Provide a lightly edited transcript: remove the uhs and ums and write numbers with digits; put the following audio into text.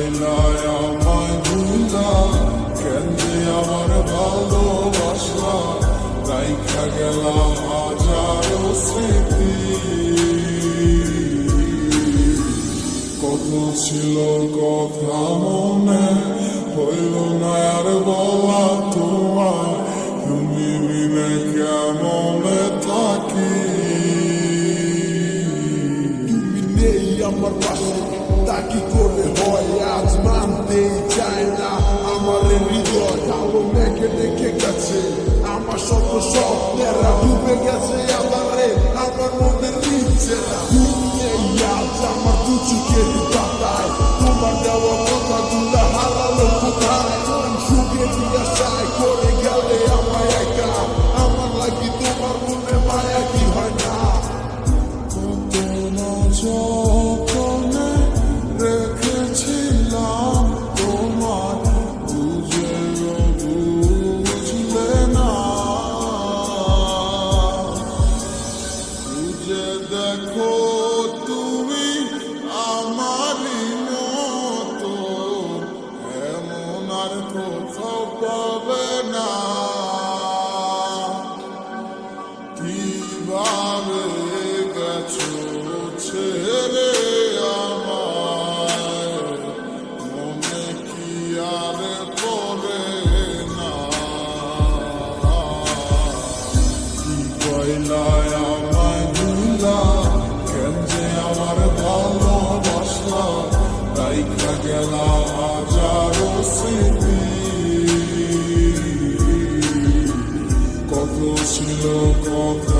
পাইলায় আমায় ভুলা, কেন যে আমার ভালোবাসা, রাইখা গেলাম হাজারো স্মৃতি। কত ছিল কথা মনে, হইল না আর বলা তোমায়, তুমি বিনে কেমনে থাকি। তুমি নেই আমার পাশে, তা কি করে হয় আজ মানতেই চায় না আমার হৃদয়। আলো মেঘে দেখে গেছে আমার স্বপ্ন, স্বপ্নেরা ডুবে গেছে আমারে, আমার মনের নিচে তুমি নেই আজ আমার দু চোখের পাতায়। তোমার দেওয়া কথা গুলা হারালো কোথায়, সুখে দিয়া চাই করে গেলে আমায় একা, আমার লাগি তোমার মনে মায়া কি হয় না। কত না যতনে রেখেছিলাম তোমার, বুঝেও বুঝলে না। বুঝে দেখো তুমি আমারই মতো, এমন আর কোথাও পাবে না। কিভাবে গেছো ছেড়ে আমায়, মনে কি আর পড়ে না। কি কইলায় আমায় ভুলা, কেন যে আমার ভালোবাসা, রাইখা গেলা হাজারো স্মৃতি। কত ছিল কথা